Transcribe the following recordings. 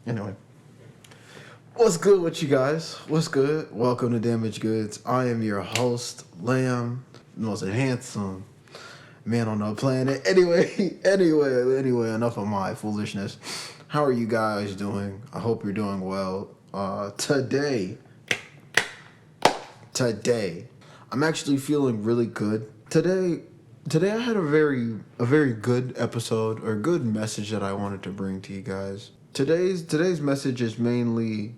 Anyway, what's good with you guys? What's good? Welcome to Damaged Goods. I am your host, Lamb, the most handsome man on the planet. Anyway, enough of my foolishness. How are you guys doing? I hope you're doing well. Today, I'm actually feeling really good. Today I had a very good episode or a good message that I wanted to bring to you guys. Today's message is mainly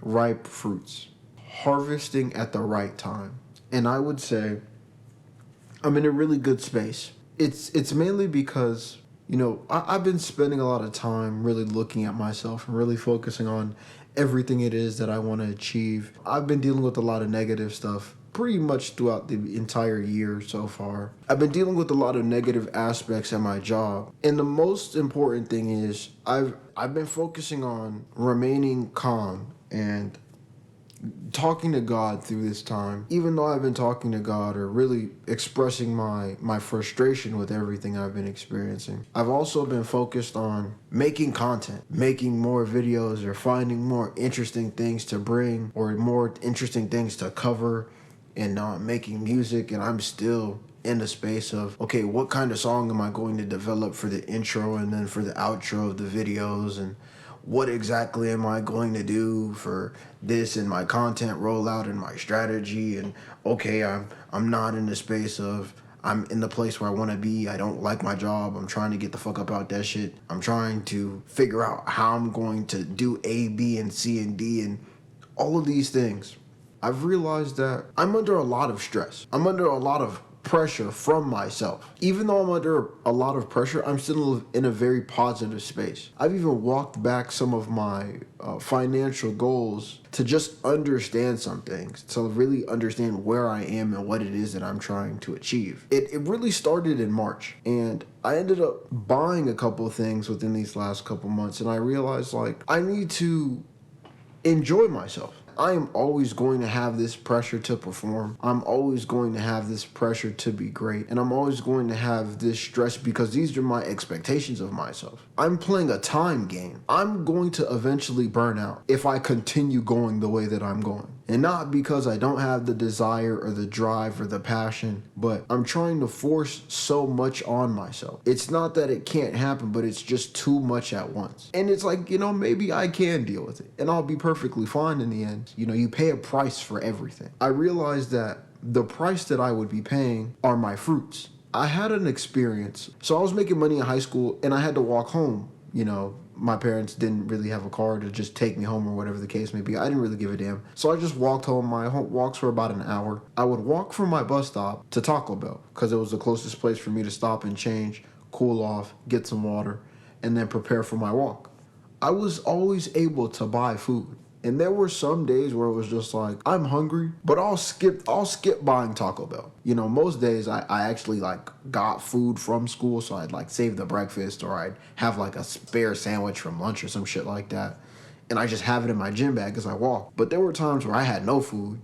ripe fruits, harvesting at the right time. And I would say I'm in a really good space. It's mainly because, I've been spending a lot of time really looking at myself and really focusing on everything it is that I want to achieve. I've been dealing with a lot of negative stuff pretty much throughout the entire year so far. I've been dealing with a lot of negative aspects at my job. And the most important thing is I've been focusing on remaining calm and talking to God through this time. Even though I've been talking to God or really expressing my frustration with everything I've been experiencing, I've also been focused on making content, making more videos or finding more interesting things to bring or more interesting things to cover and making music. And I'm still in the space of, okay, what kind of song am I going to develop for the intro and then for the outro of the videos, and what exactly am I going to do for this and my content rollout and my strategy. And okay, I'm not in the space of, I'm in the place where I want to be. I don't like my job. I'm trying to get the fuck up out that shit. I'm trying to figure out how I'm going to do A, B, and C, and D, and all of these things. I've realized that I'm under a lot of stress. I'm under a lot of pressure from myself. Even though I'm under a lot of pressure, I'm still in a very positive space. I've even walked back some of my financial goals to just understand some things, to really understand where I am and what it is that I'm trying to achieve. It really started in March, and I ended up buying a couple of things within these last couple months, and I realized I need to enjoy myself. I am always going to have this pressure to perform. I'm always going to have this pressure to be great. And I'm always going to have this stress because these are my expectations of myself. I'm playing a time game. I'm going to eventually burn out if I continue going the way that I'm going. And not because I don't have the desire or the drive or the passion, but I'm trying to force so much on myself. It's not that it can't happen, but it's just too much at once. And it's like, maybe I can deal with it and I'll be perfectly fine in the end. You pay a price for everything. I realized that the price that I would be paying are my fruits. I had an experience. So I was making money in high school and I had to walk home. My parents didn't really have a car to just take me home or whatever the case may be. I didn't really give a damn. So I just walked home. My walks were about an hour. I would walk from my bus stop to Taco Bell because it was the closest place for me to stop and change, cool off, get some water, and then prepare for my walk. I was always able to buy food. And there were some days where it was just like, I'm hungry, but I'll skip buying Taco Bell. Most days I actually got food from school, so I'd save the breakfast, or I'd have a spare sandwich from lunch or some shit like that. And I just have it in my gym bag as I walk. But there were times where I had no food,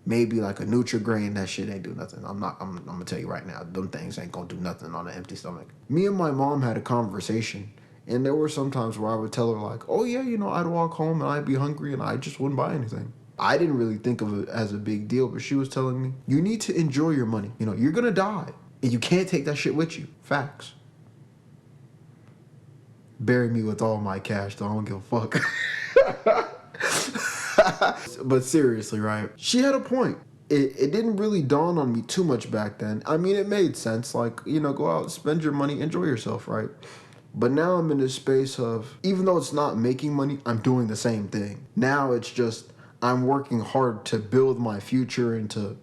maybe a Nutri-Grain. That shit ain't do nothing. I'm gonna tell you right now, them things ain't gonna do nothing on an empty stomach. Me and my mom had a conversation. And there were some times where I would tell her oh yeah, I'd walk home and I'd be hungry and I just wouldn't buy anything. I didn't really think of it as a big deal, but she was telling me, you need to enjoy your money. You're gonna die and you can't take that shit with you. Facts. Bury me with all my cash, though. I don't give a fuck. But seriously, right? She had a point. It didn't really dawn on me too much back then. I mean, it made sense. Go out, spend your money, enjoy yourself, right? But now I'm in this space of, even though it's not making money, I'm doing the same thing. Now it's just, I'm working hard to build my future and to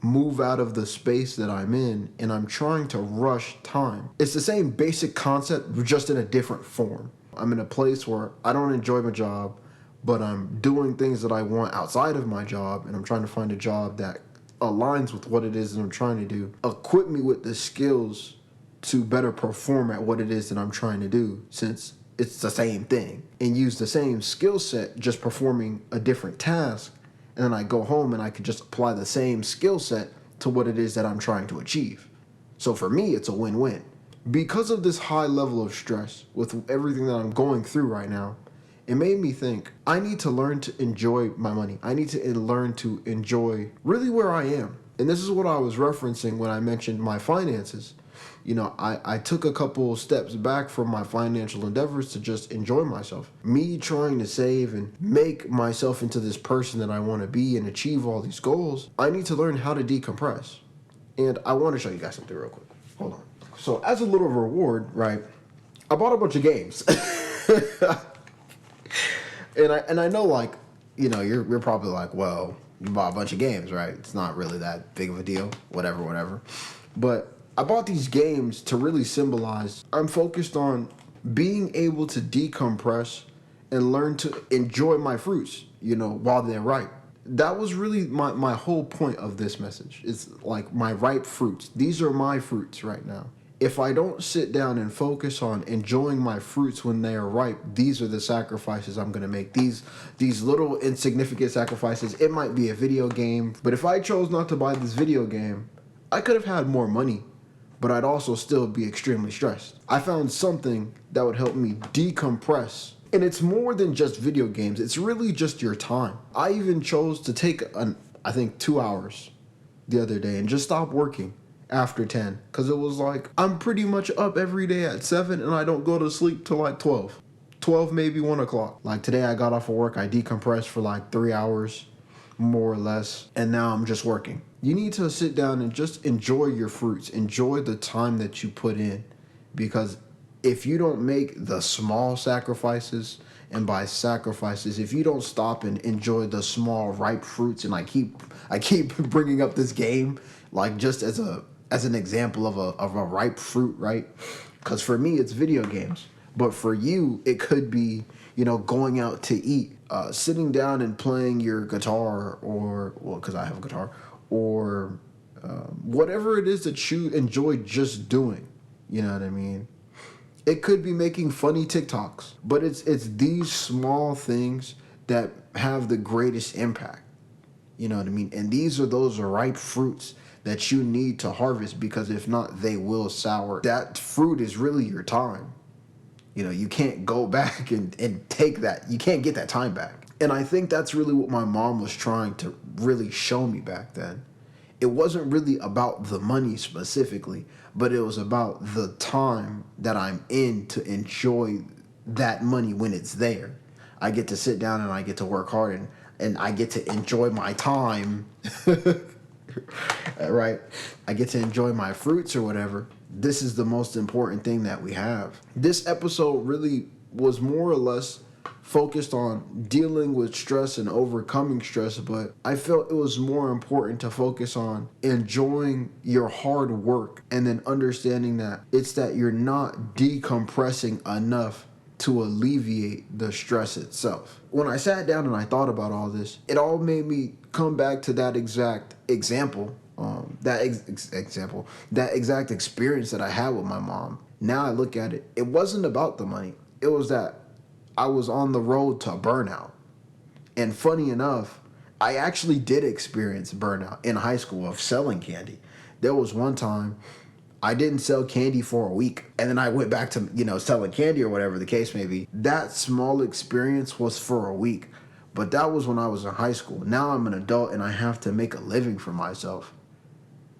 move out of the space that I'm in, and I'm trying to rush time. It's the same basic concept, just in a different form. I'm in a place where I don't enjoy my job, but I'm doing things that I want outside of my job, and I'm trying to find a job that aligns with what it is that I'm trying to do. Equip me with the skills to better perform at what it is that I'm trying to do, since it's the same thing, and use the same skill set, just performing a different task. And then I go home and I can just apply the same skill set to what it is that I'm trying to achieve. So for me, it's a win-win. Because of this high level of stress with everything that I'm going through right now, it made me think I need to learn to enjoy my money. I need to learn to enjoy really where I am. And this is what I was referencing when I mentioned my finances. I took a couple steps back from my financial endeavors to just enjoy myself. Me trying to save and make myself into this person that I want to be and achieve all these goals, I need to learn how to decompress. And I want to show you guys something real quick. Hold on. So as a little reward, right, I bought a bunch of games. And I know, like, you're probably like, well, you bought a bunch of games, right? It's not really that big of a deal, whatever. But I bought these games to really symbolize I'm focused on being able to decompress and learn to enjoy my fruits, while they're ripe. That was really my whole point of this message. It's like my ripe fruits. These are my fruits right now. If I don't sit down and focus on enjoying my fruits when they are ripe, these are the sacrifices I'm going to make. These little insignificant sacrifices. It might be a video game, but if I chose not to buy this video game, I could have had more money, but I'd also still be extremely stressed. I found something that would help me decompress. And it's more than just video games. It's really just your time. I even chose to take I think 2 hours the other day and just stop working after 10, because it was like I'm pretty much up every day at 7 and I don't go to sleep till like 12, maybe 1 o'clock. Like today I got off of work, I decompressed for like 3 hours more or less, and now I'm just working. You need to sit down and just enjoy your fruits, enjoy the time that you put in, because if you don't make the small sacrifices, and by sacrifices, if you don't stop and enjoy the small ripe fruits, and I keep bringing up this game like just as an example of a ripe fruit, right? Because for me it's video games, but for you it could be going out to eat, sitting down and playing your guitar, or because I have a guitar, or whatever it is that you enjoy just doing. You know what I mean? It could be making funny TikToks, but it's these small things that have the greatest impact. You know what I mean? And these are those ripe fruits that you need to harvest, because if not, they will sour. That fruit is really your time. You can't go back and take that. You can't get that time back. And I think that's really what my mom was trying to really show me back then. It wasn't really about the money specifically, but it was about the time that I'm in to enjoy that money when it's there. I get to sit down and I get to work hard, and I get to enjoy my time. Right? I get to enjoy my fruits or whatever. This is the most important thing that we have. This episode really was more or less focused on dealing with stress and overcoming stress, but I felt it was more important to focus on enjoying your hard work, and then understanding that it's that you're not decompressing enough to alleviate the stress itself. When I sat down and I thought about all this, it all made me come back to that exact example, that exact experience that I had with my mom. Now I look at it, it wasn't about the money. It was that I was on the road to burnout. And funny enough, I actually did experience burnout in high school of selling candy. There was one time I didn't sell candy for a week, and then I went back to, selling candy or whatever the case may be. That small experience was for a week, but that was when I was in high school. Now I'm an adult and I have to make a living for myself.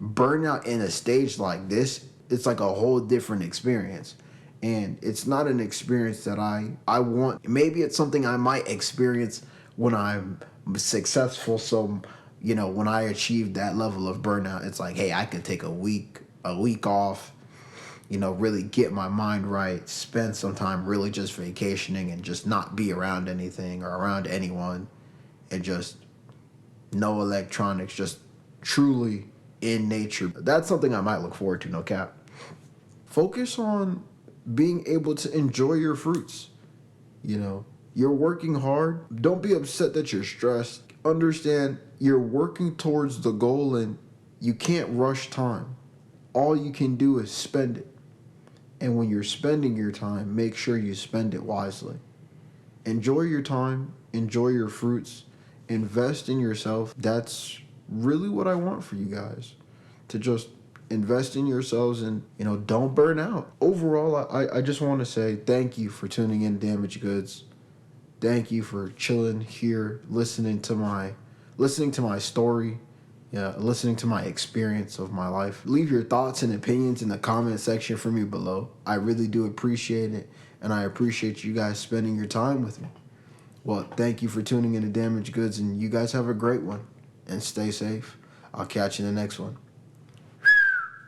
Burnout in a stage like this, it's like a whole different experience. And it's not an experience that I want. Maybe it's something I might experience when I'm successful. So, when I achieve that level of burnout, it's like, hey, I could take a week off, really get my mind right, spend some time really just vacationing and just not be around anything or around anyone, and just no electronics, just truly in nature. That's something I might look forward to, no cap. Focus on being able to enjoy your fruits. You're working hard. Don't be upset that you're stressed. Understand you're working towards the goal, and you can't rush time. All you can do is spend it. And when you're spending your time, make sure you spend it wisely. Enjoy your time, enjoy your fruits, invest in yourself. That's really what I want for you guys. To just invest in yourselves, and don't burn out. Overall, I just want to say thank you for tuning in to Damaged Goods. Thank you for chilling here, listening to my story, yeah, listening to my experience of my life. Leave your thoughts and opinions in the comment section for me below. I really do appreciate it, and I appreciate you guys spending your time with me. Well, thank you for tuning in to Damaged Goods, and you guys have a great one, and stay safe. I'll catch you in the next one.